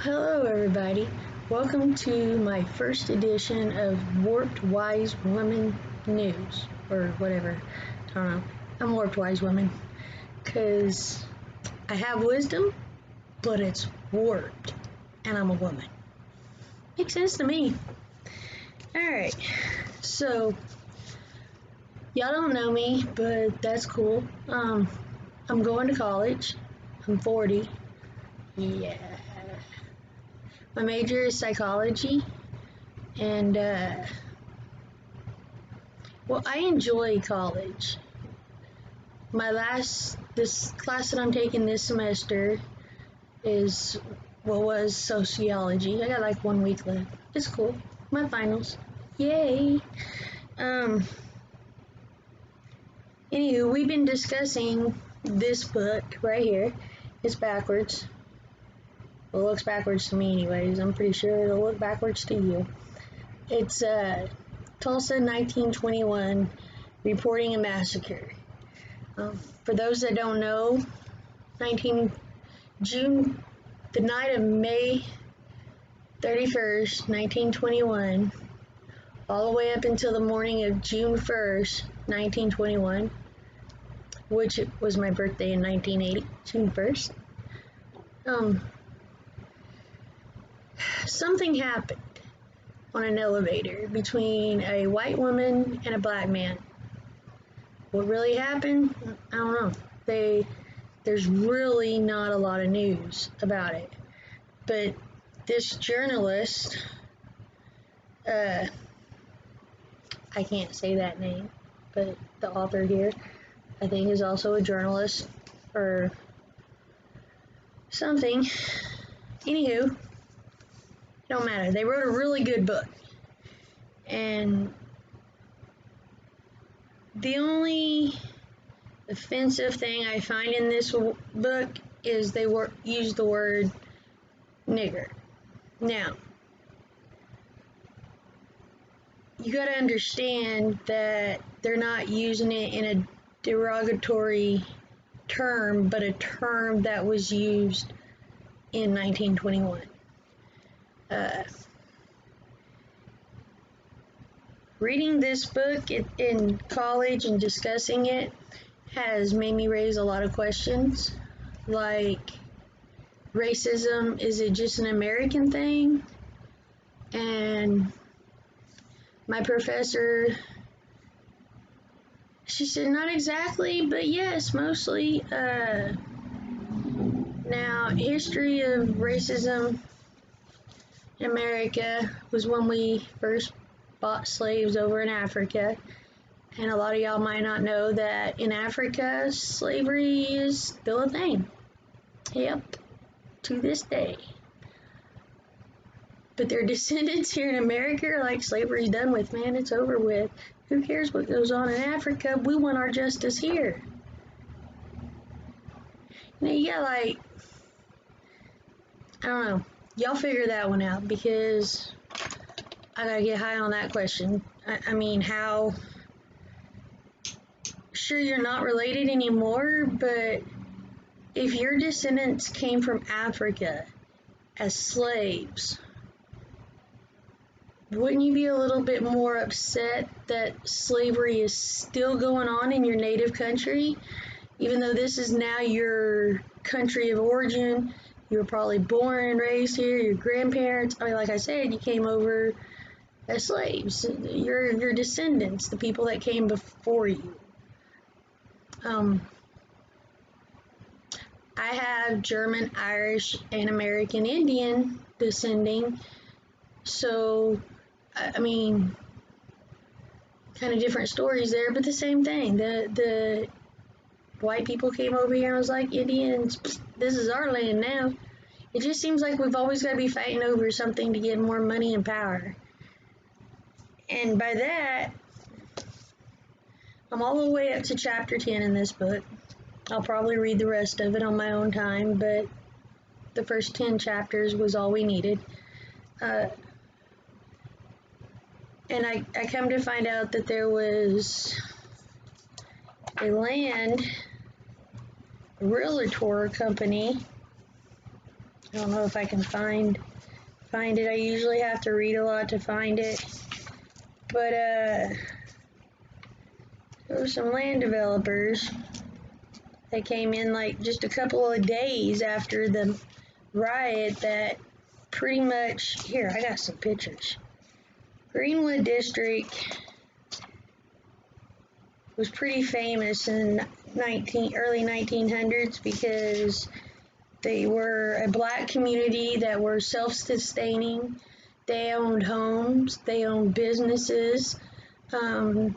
Hello, everybody. Welcome to my first edition of Warped Wise Woman News, or whatever. I don't know. I'm Warped Wise Woman because I have wisdom, but it's warped, and I'm a woman. Makes sense to me. Alright, so y'all don't know me, but that's cool. I'm going to college. I'm 40. Yeah. My major is psychology, and I enjoy college. This class that I'm taking this semester was sociology. I got like 1 week left. It's cool. My finals. Yay! Anywho, we've been discussing this book right here. It's backwards. Well, it looks backwards to me anyways. I'm pretty sure it'll look backwards to you. It's Tulsa 1921, reporting a massacre. For those that don't know, the night of May 31st, 1921, all the way up until the morning of June 1st, 1921, which was my birthday in 1980, June 1st, something happened on an elevator between a white woman and a black man. What really happened? I don't know. There's really not a lot of news about it. But this journalist, I can't say that name, but the author here, I think, is also a journalist or something. Anywho, don't matter. They wrote a really good book. And the only offensive thing I find in this book is they use the word nigger. Now, you gotta understand that they're not using it in a derogatory term, but a term that was used in 1921. Reading this book in college and discussing it has made me raise a lot of questions, like racism, is it just an American thing? And my professor, she said not exactly, but yes, mostly. Now, history of racism in America was when we first bought slaves over in Africa. And a lot of y'all might not know that in Africa, slavery is still a thing. Yep, to this day. But their descendants here in America are like, slavery's done with, man, it's over with. Who cares what goes on in Africa? We want our justice here. Now you got like, I don't know, y'all figure that one out, because I gotta get high on that question. I mean, how, sure, you're not related anymore, but if your descendants came from Africa as slaves, wouldn't you be a little bit more upset that slavery is still going on in your native country? Even though this is now your country of origin, you were probably born and raised here, your grandparents, I mean, like I said, you came over as slaves. Your descendants, the people that came before you. I have German, Irish, and American Indian descending, so I mean, kind of different stories there, but the same thing. The white people came over here and was like, Indians, this is our land now. It just seems like we've always got to be fighting over something to get more money and power. And by that, I'm all the way up to chapter 10 in this book. I'll probably read the rest of it on my own time, but the first 10 chapters was all we needed. And I come to find out that there was a land realtor company I don't know if I can find it. I usually have to read a lot to find it. But there were some land developers that came in like just a couple of days after the riot that pretty much, here, I got some pictures. Greenwood District was pretty famous in early 1900s because they were a black community that were self-sustaining. They owned homes, they owned businesses. You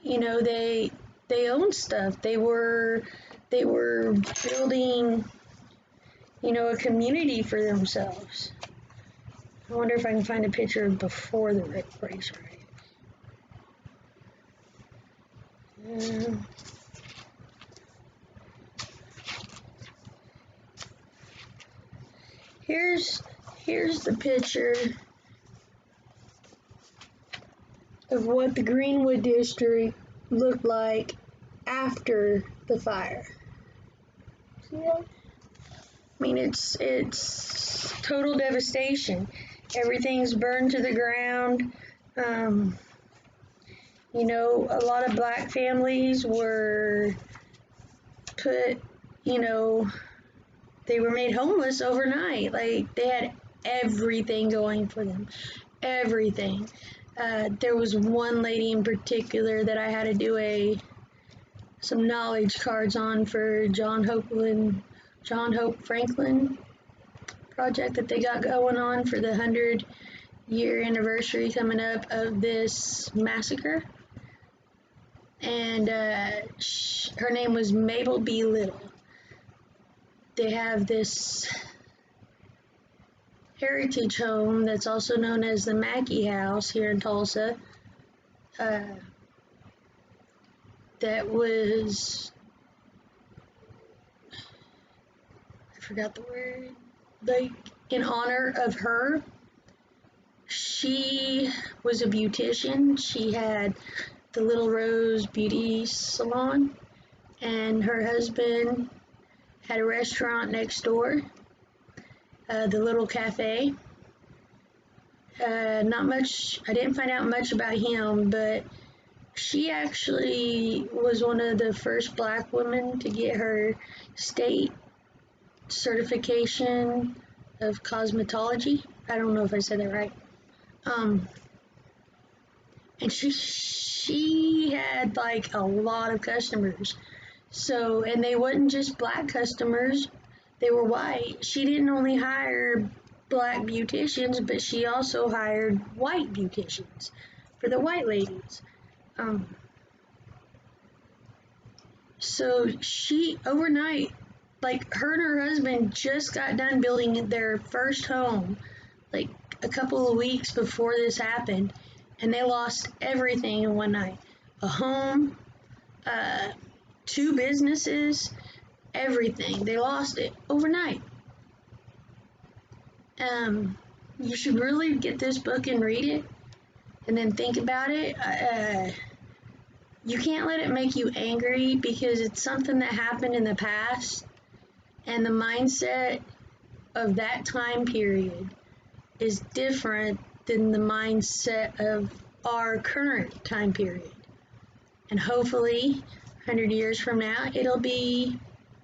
know, they owned stuff. They were building, you know, a community for themselves. I wonder if I can find a picture of before the race riot. Here's the picture of what the Greenwood District looked like after the fire. See that? I mean, it's total devastation. Everything's burned to the ground. You know, a lot of black families were put, you know, they were made homeless overnight. Like, they had everything going for them. Everything. There was one lady in particular that I had to do some knowledge cards on for John Hope Franklin project that they got going on for the 100-year anniversary coming up of this massacre. And her name was Mabel B. Little. They have this heritage home that's also known as the Mackey House here in Tulsa. That was, I forgot the word, like in honor of her. She was a beautician. She had the Little Rose Beauty Salon, and her husband had a restaurant next door, the Little Cafe. Not much, I didn't find out much about him, but she actually was one of the first black women to get her state certification of cosmetology. I don't know if I said that right. And she had like a lot of customers. So, and they wasn't just black customers, they were white. She didn't only hire black beauticians, but she also hired white beauticians for the white ladies. So she, overnight, like her and her husband just got done building their first home, like a couple of weeks before this happened, and they lost everything in one night. A home, 2 businesses, everything. They lost it overnight. You should really get this book and read it, and then think about it. You can't let it make you angry because it's something that happened in the past, and the mindset of that time period is different than the mindset of our current time period. And hopefully, 100 years from now, it'll be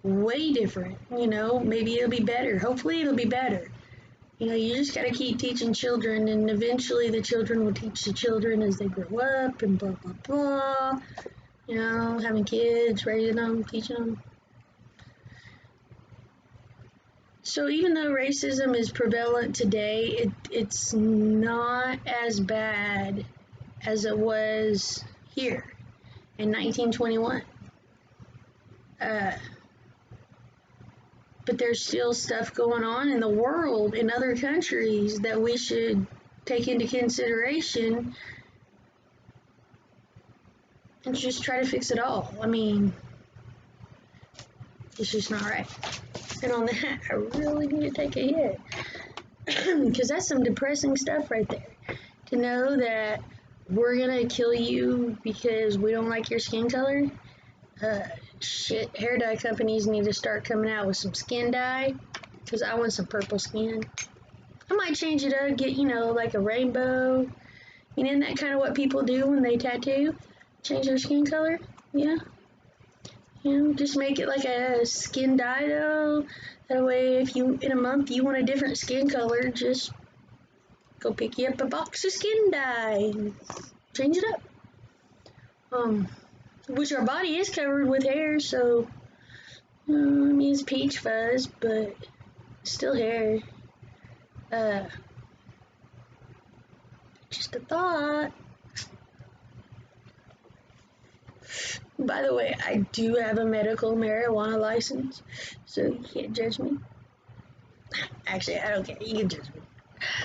way different. You know, maybe it'll be better. Hopefully, it'll be better. You know, you just got to keep teaching children, and eventually the children will teach the children as they grow up, and blah, blah, blah. You know, having kids, raising them, teaching them. So even though racism is prevalent today, it's not as bad as it was here in 1921. But there's still stuff going on in the world, in other countries, that we should take into consideration and just try to fix it all. I mean, it's just not right. And on that, I really need to take a hit. Because that's some depressing stuff right there. To know that we're gonna kill you because we don't like your skin color. Shit, hair dye companies need to start coming out with some skin dye. because I want some purple skin. I might change it up, get, like a rainbow. Isn't that kind of what people do when they tattoo? Change their skin color? Yeah. Just make it like a skin dye though. That way, if you, in a month, you want a different skin color, just go pick you up a box of skin dye and change it up. Which our body is covered with hair, so, it's peach fuzz, but still hair. Just a thought. By the way, I do have a medical marijuana license, so you can't judge me. Actually, I don't care. You can judge me.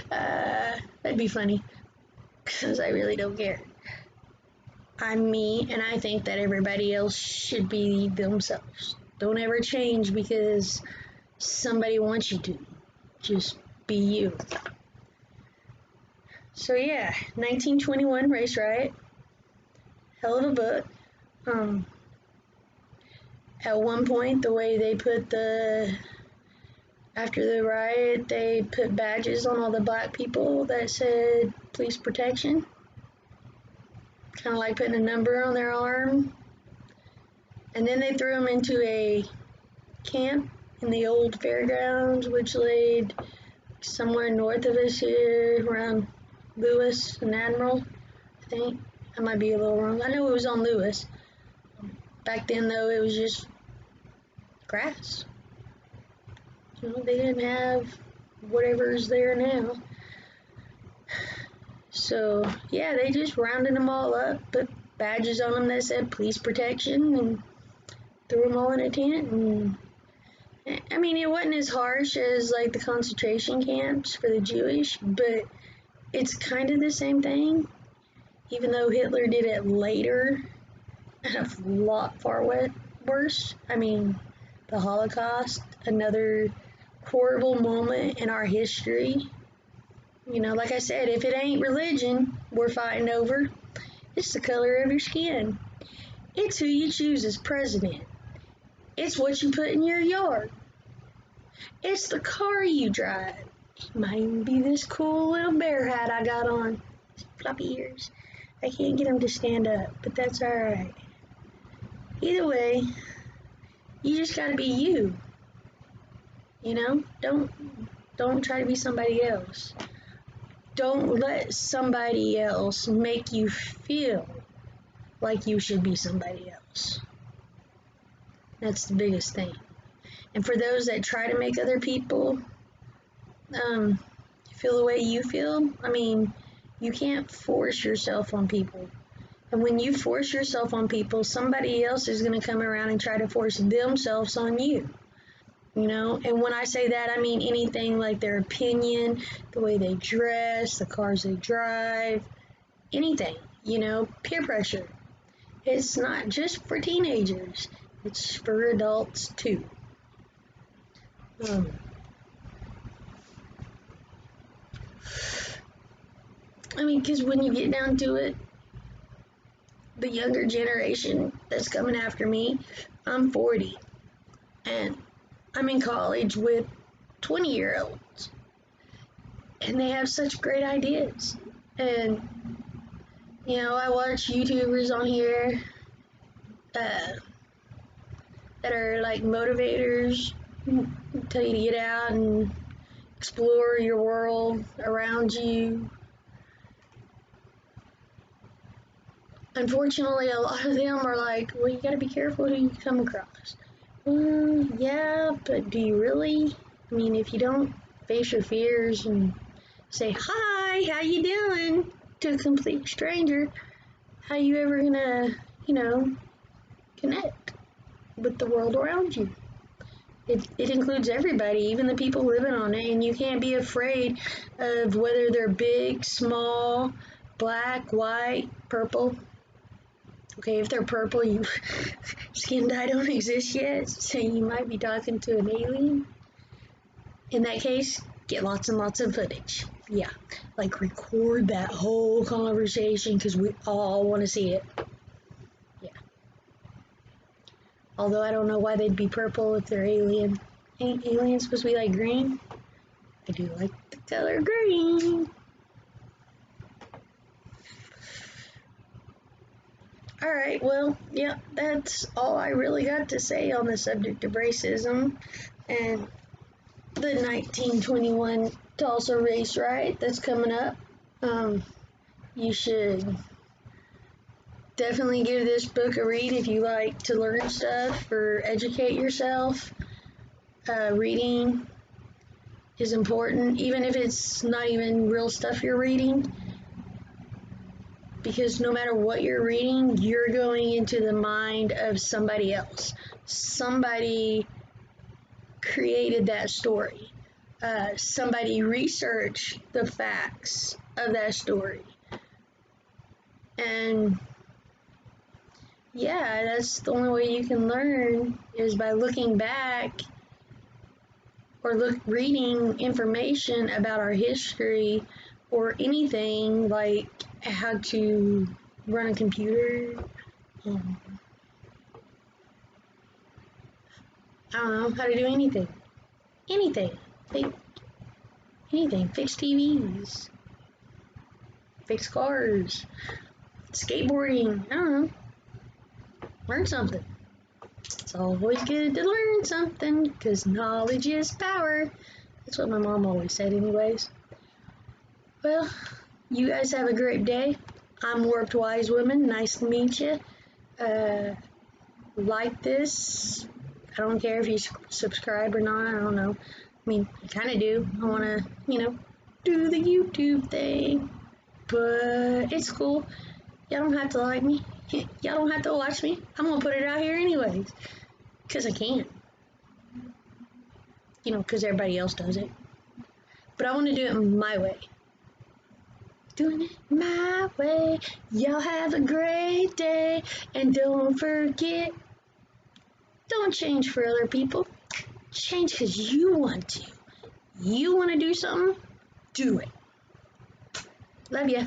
That'd be funny, because I really don't care. I'm me, and I think that everybody else should be themselves. Don't ever change because somebody wants you to. Just be you. So yeah, 1921 Race Riot. Hell of a book. At one point, the way they put after the riot, they put badges on all the black people that said police protection. Kind of like putting a number on their arm. And then they threw them into a camp in the old fairgrounds, which laid somewhere north of us here, around Lewis and Admiral, I think. I might be a little wrong. I know it was on Lewis. Back then, though, it was just grass. They didn't have whatever's there now. So, yeah, they just rounded them all up, put badges on them that said police protection, and threw them all in a tent. And I mean, it wasn't as harsh as like the concentration camps for the Jewish, but it's kind of the same thing, even though Hitler did it later and a lot far worse. I mean, the Holocaust, another horrible moment in our history. Like I said, if it ain't religion we're fighting over, it's the color of your skin. It's who you choose as president. It's what you put in your yard. It's the car you drive. It might even be this cool little bear hat I got on. Floppy ears. I can't get them to stand up, but that's alright. Either way, you just gotta be you. Don't try to be somebody else. Don't let somebody else make you feel like you should be somebody else. That's the biggest thing. And for those that try to make other people feel the way you feel, I mean, you can't force yourself on people. And when you force yourself on people, somebody else is going to come around and try to force themselves on you. And when I say that, I mean anything like their opinion, the way they dress, the cars they drive, anything, peer pressure. It's not just for teenagers, it's for adults too. I mean, because when you get down to it, the younger generation that's coming after me, I'm 40, and I'm in college with 20-year-olds, and they have such great ideas. And I watch YouTubers on here that are like motivators, tell you to get out and explore your world around you. Unfortunately, a lot of them are like, well, you gotta be careful who you come across. Yeah, but do you really? I mean, if you don't face your fears and say, hi, how you doing, to a complete stranger, how you ever gonna, connect with the world around you? It includes everybody, even the people living on it, and you can't be afraid of whether they're big, small, black, white, purple. Okay, if they're purple, skin dye don't exist yet, so you might be talking to an alien. In that case, get lots and lots of footage. Yeah, like record that whole conversation because we all want to see it. Yeah. Although I don't know why they'd be purple if they're alien. Ain't aliens supposed to be like green? I do like the color green. Alright, well, yeah, that's all I really got to say on the subject of racism and the 1921 Tulsa race riot that's coming up. You should definitely give this book a read if you like to learn stuff or educate yourself. Reading is important, even if it's not even real stuff you're reading, because no matter what you're reading, you're going into the mind of somebody else. Somebody created that story. Somebody researched the facts of that story. And yeah, that's the only way you can learn is by looking back or reading information about our history or anything like how to run a computer. Um, I don't know how to do anything. Anything. Like, anything. Fix TVs. Fix cars. Skateboarding. I don't know. Learn something. It's always good to learn something because knowledge is power. That's what my mom always said, anyways. Well, you guys have a great day. I'm Warped Wise Woman. Nice to meet you. Like this. I don't care if you subscribe or not. I don't know. I mean, I kind of do. I want to, do the YouTube thing. But it's cool. Y'all don't have to like me. Y'all don't have to watch me. I'm going to put it out here anyways. Because I can. Because everybody else does it. But I want to do it my way. Doing it my way. Y'all have a great day. And don't forget, don't change for other people. Change because you want to. You want to do something? Do it. Love ya.